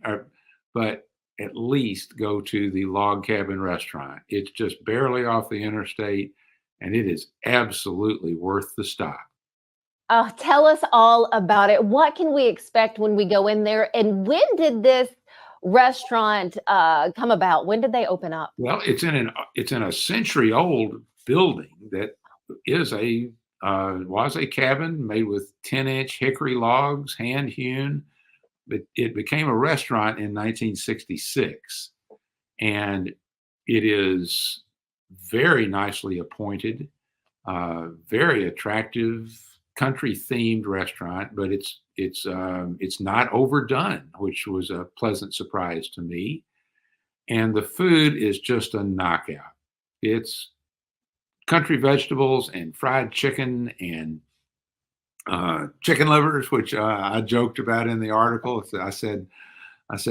but at least go to the Log Cabin Restaurant. It's just barely off the interstate, and it is absolutely worth the stop. Tell us all about it. What can we expect when we go in there? And when did this restaurant come about? When did they open up? Well, it's in a century-old building that was a cabin made with 10-inch hickory logs, hand-hewn. But it became a restaurant in 1966, and it is very nicely appointed, very attractive, country-themed restaurant. But it's not overdone, which was a pleasant surprise to me. And the food is just a knockout. It's country vegetables and fried chicken and chicken livers, which I joked about in the article. I said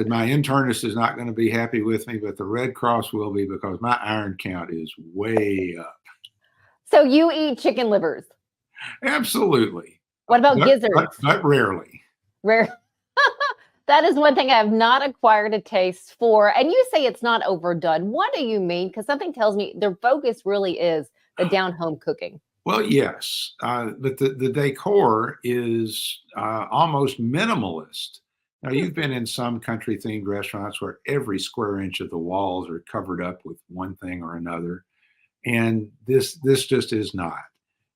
my internist is not going to be happy with me, but the Red Cross will be, because my iron count is way up. So you eat chicken livers? Absolutely. What about gizzards? But rarely. Rare. That is one thing I have not acquired a taste for. And you say it's not overdone. What do you mean? Because something tells me their focus really is the down-home cooking. Well, yes, but the decor is almost minimalist. Now, you've been in some country-themed restaurants where every square inch of the walls are covered up with one thing or another, and this just is not.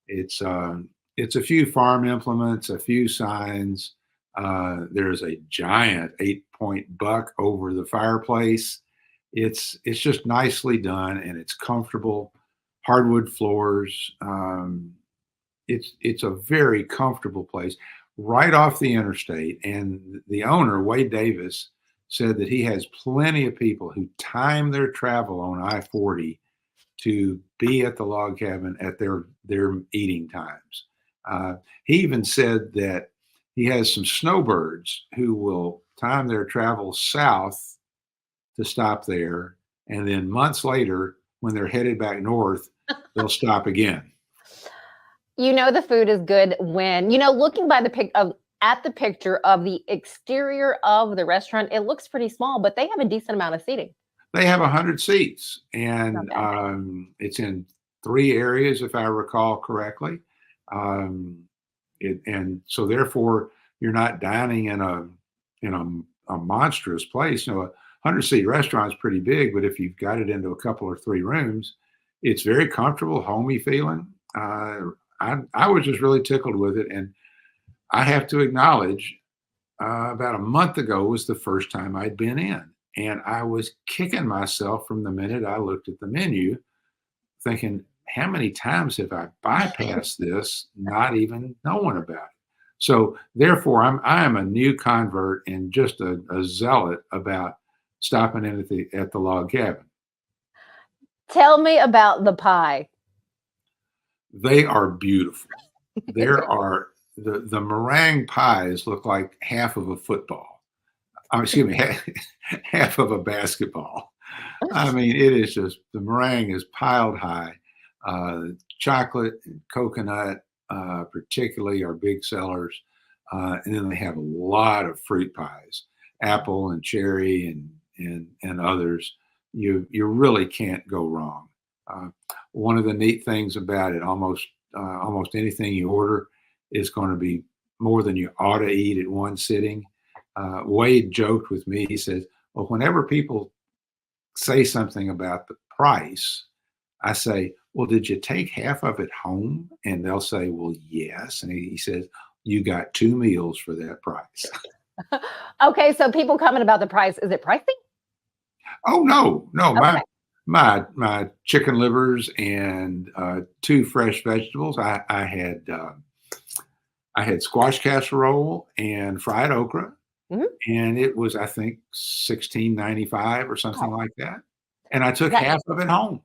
It's a few farm implements, a few signs. There's a giant 8-point buck over the fireplace. It's just nicely done, and it's comfortable. hardwood floors. It's a very comfortable place right off the interstate. And the owner, Wade Davis, said that he has plenty of people who time their travel on I-40 to be at the log cabin at their eating times. He even said that he has some snowbirds who will time their travel south to stop there, and then months later, when they're headed back north, they'll stop again. You know the food is good when, looking by at the picture of the exterior of the restaurant, it looks pretty small, but they have a decent amount of seating. They have 100 seats, and it's in 3 areas, if I recall correctly. And so therefore, you're not dining in a monstrous place. A 100-seat restaurant is pretty big, but if you've got it into a couple or 3 rooms, it's very comfortable, homey feeling. I was just really tickled with it, and I have to acknowledge, about a month ago was the first time I'd been in, and I was kicking myself from the minute I looked at the menu, thinking, how many times have I bypassed this, not even knowing about it? So therefore, I am a new convert and just a zealot about stopping in at the log cabin. Tell me about the pie. They are beautiful. There are the meringue pies look like half of a football. Excuse me, half of a basketball. I mean, it is just, the meringue is piled high. Chocolate and coconut, particularly, are big sellers. And then they have a lot of fruit pies, apple and cherry and others. You really can't go wrong. One of the neat things about it, almost anything you order is going to be more than you ought to eat at one sitting. Wade joked with me. He says, well, whenever people say something about the price, I say, well, did you take half of it home? And they'll say, well, yes. And he says, you got 2 meals for that price. Okay, so people comment about the price. Is it pricey? Oh, no. Okay. My chicken livers and 2 fresh vegetables. I had squash casserole and fried okra, and it was, I think, $16.95 or something like that. And I took half of it home.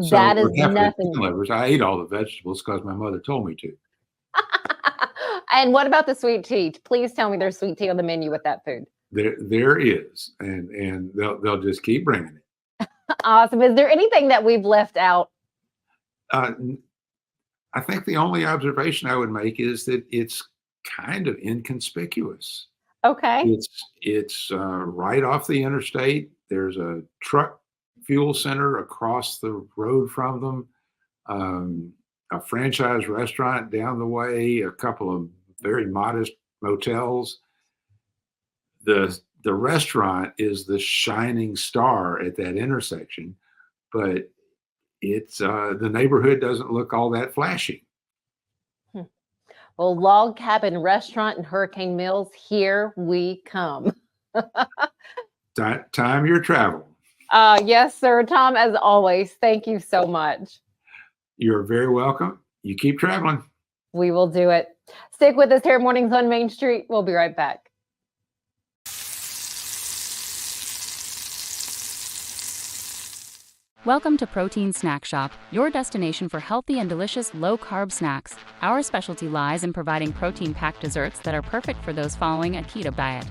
That is nothing. Livers. I ate all the vegetables because my mother told me to. And what about the sweet tea? Please tell me there's sweet tea on the menu with that food. There is, and they'll just keep bringing it. Awesome. Is there anything that we've left out? I think the only observation I would make is that it's kind of inconspicuous. Okay. It's right off the interstate. There's a truck fuel center across the road from them, a franchise restaurant down the way, a couple of very modest motels. The restaurant is the shining star at that intersection, but it's the neighborhood doesn't look all that flashy. Well, Log Cabin Restaurant in Hurricane Mills, here we come. Time your travel. Yes, sir. Tom, as always, thank you so much. You're very welcome. You keep traveling. We will do it. Stick with us here at Mornings on Main Street. We'll be right back. Welcome to Protein Snack Shop, your destination for healthy and delicious low-carb snacks. Our specialty lies in providing protein-packed desserts that are perfect for those following a keto diet.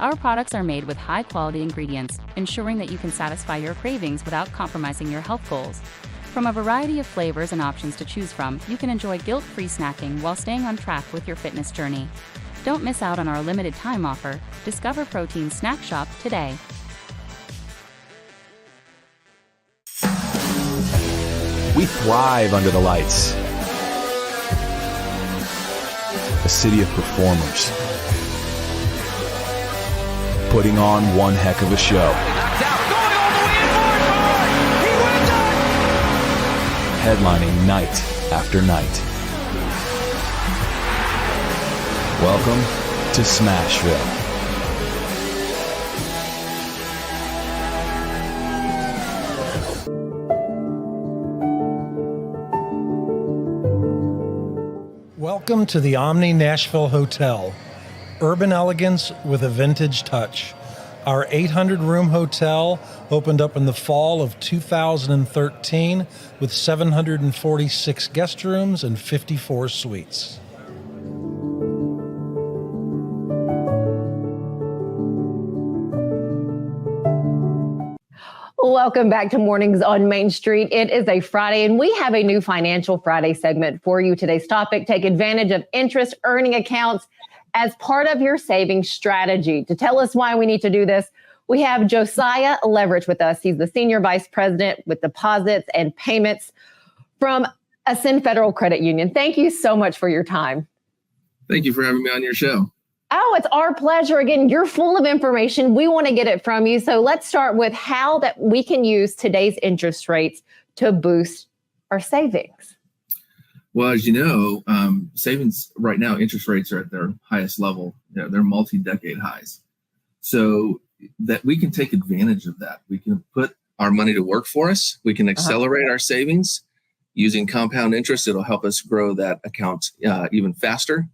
Our products are made with high-quality ingredients, ensuring that you can satisfy your cravings without compromising your health goals. From a variety of flavors and options to choose from, you can enjoy guilt-free snacking while staying on track with your fitness journey. Don't miss out on our limited time offer. Discover Protein Snack Shop today. We thrive under the lights. A city of performers. Putting on one heck of a show. Headlining night after night. Welcome to Smashville. Welcome to the Omni Nashville Hotel. Urban elegance with a vintage touch. Our 800-room hotel opened up in the fall of 2013 with 746 guest rooms and 54 suites. Welcome back to Mornings on Main Street. It is a Friday, and we have a new Financial Friday segment for you. Today's topic: take advantage of interest earning accounts as part of your savings strategy. To tell us why we need to do this, we have Josiah Leverich with us. He's the Senior Vice President with Deposits and Payments from Ascend Federal Credit Union. Thank you so much for your time. Thank you for having me on your show. Oh, it's our pleasure. Again, you're full of information. We want to get it from you. So let's start with how that we can use today's interest rates to boost our savings. Well, as you know, savings right now, interest rates are at their highest level. They're multi-decade highs. So that we can take advantage of that. We can put our money to work for us. We can accelerate our savings using compound interest. It'll help us grow that account even faster.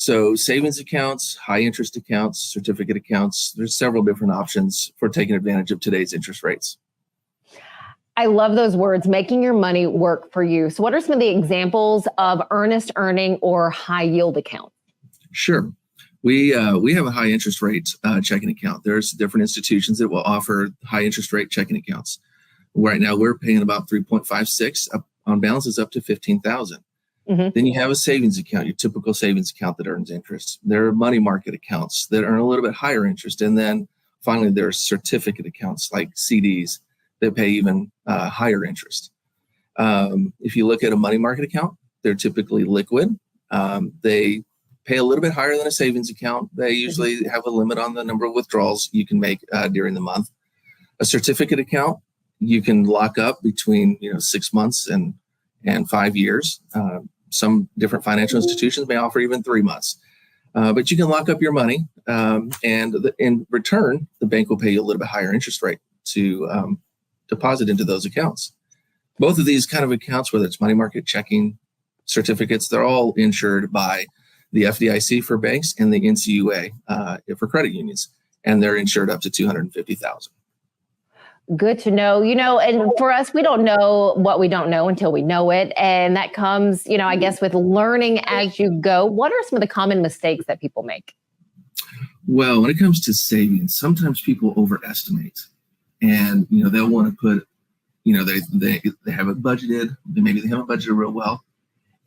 So savings accounts, high interest accounts, certificate accounts, there's several different options for taking advantage of today's interest rates. I love those words, making your money work for you. So what are some of the examples of earnest earning or high yield accounts? Sure. We have a high interest rate checking account. There's different institutions that will offer high interest rate checking accounts. Right now we're paying about 3.56 on balances up to $15,000. Then you have a savings account, your typical savings account that earns interest. There are money market accounts that earn a little bit higher interest. And then finally, there are certificate accounts like CDs that pay even higher interest. If you look at a money market account, they're typically liquid. They pay a little bit higher than a savings account. They usually have a limit on the number of withdrawals you can make during the month. A certificate account, you can lock up between 6 months and 5 years. Some different financial institutions may offer even 3 months. But you can lock up your money, and in return, the bank will pay you a little bit higher interest rate to deposit into those accounts. Both of these kind of accounts, whether it's money market, checking, certificates, they're all insured by the FDIC for banks and the NCUA for credit unions, and they're insured up to $250,000. Good to know. And for us, we don't know what we don't know until we know it. And that comes, I guess, with learning as you go. What are some of the common mistakes that people make? Well, when it comes to savings, sometimes people overestimate, and, they'll want to put, they have it budgeted, maybe they haven't budgeted real well,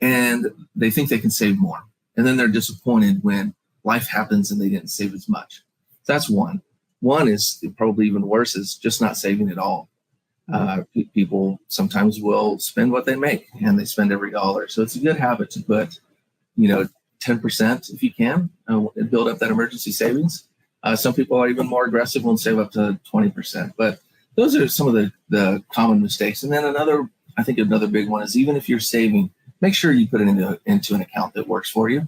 and they think they can save more. And then they're disappointed when life happens and they didn't save as much. That's one. One is probably even worse, is just not saving at all. People sometimes will spend what they make, and they spend every dollar. So it's a good habit to put, 10% if you can, and build up that emergency savings. Some people are even more aggressive and save up to 20%. But those are some of the common mistakes. And then another big one is, even if you're saving, make sure you put it into an account that works for you,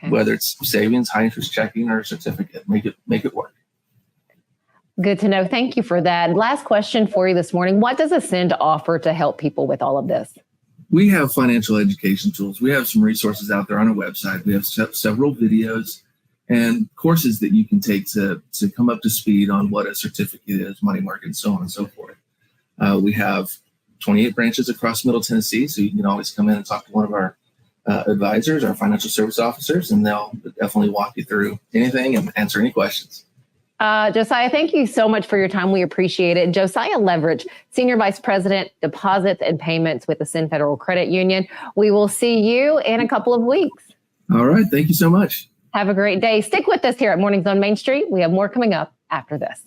whether it's savings, high interest checking, or certificate. Make it work. Good to know. Thank you for that. Last question for you this morning. What does Ascend offer to help people with all of this? We have financial education tools. We have some resources out there on our website. We have several videos and courses that you can take to come up to speed on what a certificate is, money market, and so on and so forth. We have 28 branches across Middle Tennessee, so you can always come in and talk to one of our advisors, our financial service officers, and they'll definitely walk you through anything and answer any questions. Josiah, thank you so much for your time. We appreciate it. Josiah Leverich, Senior Vice President, Deposits and Payments with Ascend Federal Credit Union. We will see you in a couple of weeks. All right. Thank you so much. Have a great day. Stick with us here at Mornings on Main Street. We have more coming up after this.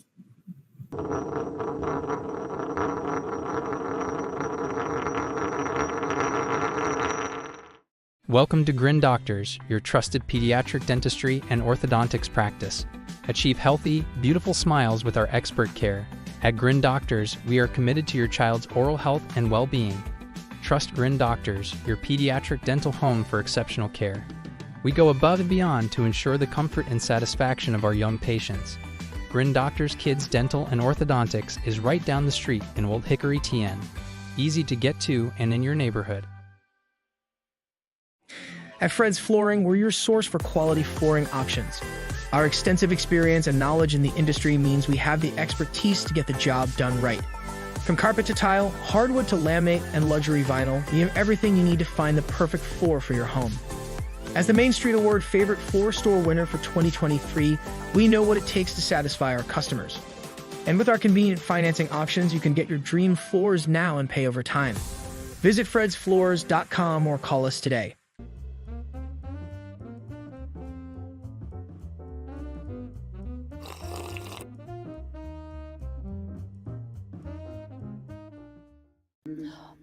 Welcome to Grin Doctors, your trusted pediatric dentistry and orthodontics practice. Achieve healthy, beautiful smiles with our expert care. At Grin Doctors, we are committed to your child's oral health and well-being. Trust Grin Doctors, your pediatric dental home for exceptional care. We go above and beyond to ensure the comfort and satisfaction of our young patients. Grin Doctors Kids Dental and Orthodontics is right down the street in Old Hickory, TN. Easy to get to and in your neighborhood. At Fred's Flooring, we're your source for quality flooring options. Our extensive experience and knowledge in the industry means we have the expertise to get the job done right. From carpet to tile, hardwood to laminate, and luxury vinyl, we have everything you need to find the perfect floor for your home. As the Main Street Award Favorite Floor Store winner for 2023, we know what it takes to satisfy our customers. And with our convenient financing options, you can get your dream floors now and pay over time. Visit fredsfloors.com or call us today.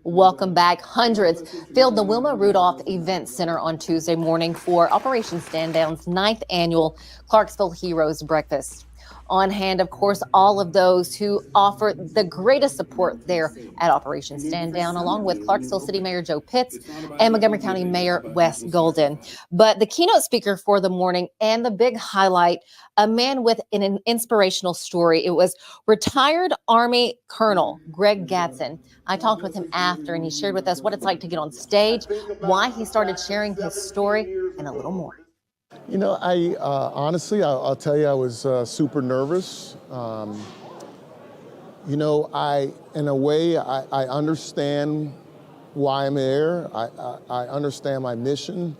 Welcome back. Hundreds filled the Wilma Rudolph Event Center on Tuesday morning for Operation Stand Down's 9th annual Clarksville Heroes Breakfast. On hand, of course, all of those who offer the greatest support there at Operation Stand Down, along with Clarksville City Mayor Joe Pitts and Montgomery County Mayor Wes Golden. But the keynote speaker for the morning and the big highlight, a man with an inspirational story. It was retired Army Colonel Greg Gadson. I talked with him after, and he shared with us what it's like to get on stage, why he started sharing his story, and a little more. You know, I honestly, I'll tell you, I was super nervous. You know, in a way, I understand why I'm there. I understand my mission.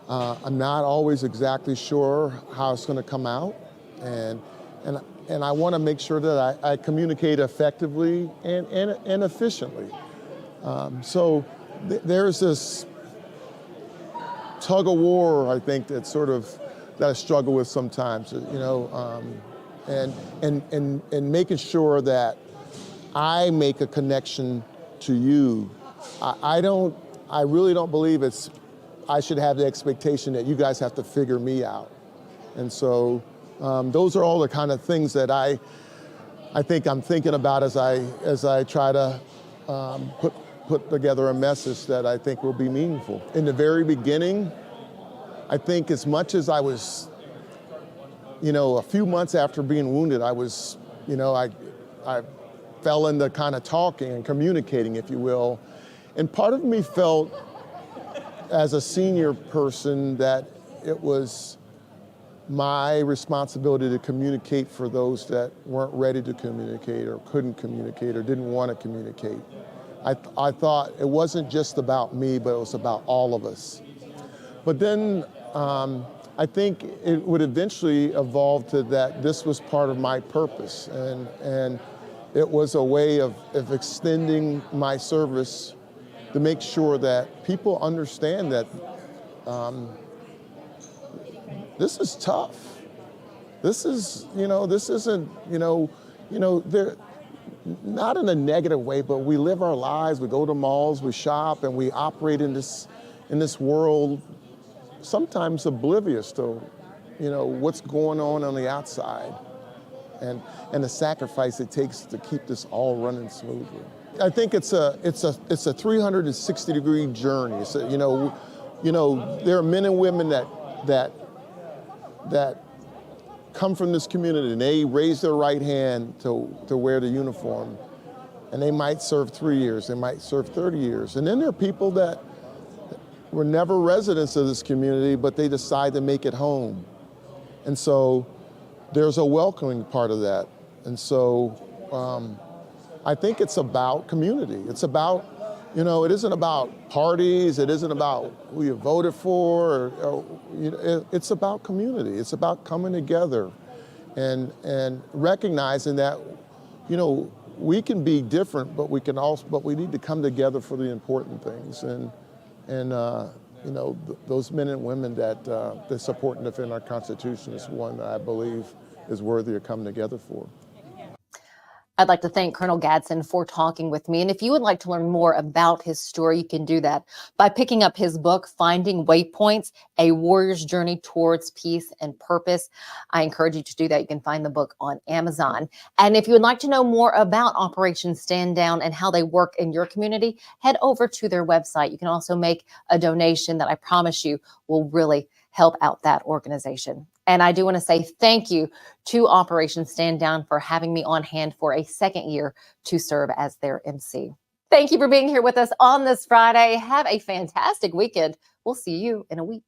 I'm not always exactly sure how it's going to come out, and I want to make sure that I communicate effectively and efficiently. So there's this tug of war, I think, that I struggle with sometimes, you know, and making sure that I make a connection to you. I really don't believe I should have the expectation that you guys have to figure me out. And so those are all the kind of things that I think I'm thinking about as I try to put together a message that I think will be meaningful. In the very beginning, I think as much as I was, you know, a few months after being wounded, I was, you know, I fell into kind of talking and communicating, if you will. And part of me felt, as a senior person, that it was my responsibility to communicate for those that weren't ready to communicate or couldn't communicate or didn't want to communicate. I thought it wasn't just about me, but it was about all of us. But then I think it would eventually evolve to that this was part of my purpose, and it was a way of extending my service to make sure that people understand that this is tough. This is, you know, this isn't, you know, there. Not in a negative way, but we live our lives, we go to malls, we shop, and we operate in this world, sometimes oblivious to, you know, what's going on the outside, and the sacrifice it takes to keep this all running smoothly. I think it's a 360-degree journey. So, you know, there are men and women that come from this community and they raise their right hand to wear the uniform, and they might serve 3 years, they might serve 30 years. And then there are people that were never residents of this community, but they decide to make it home. And so there's a welcoming part of that. And so I think it's about community. It's about, you know, it isn't about parties, it isn't about who you voted for, you know, it's about community. It's about coming together and recognizing that, you know, we can be different, but we need to come together for the important things. And you know, those men and women that support and defend our Constitution is one that I believe is worthy of coming together for. I'd like to thank Colonel Gadson for talking with me. And if you would like to learn more about his story, you can do that by picking up his book, Finding Waypoints, A Warrior's Journey Towards Peace and Purpose. I encourage you to do that. You can find the book on Amazon. And if you would like to know more about Operation Stand Down and how they work in your community, head over to their website. You can also make a donation that I promise you will really help out that organization. And I do want to say thank you to Operation Stand Down for having me on hand for a second year to serve as their MC. Thank you for being here with us on this Friday. Have a fantastic weekend. We'll see you in a week.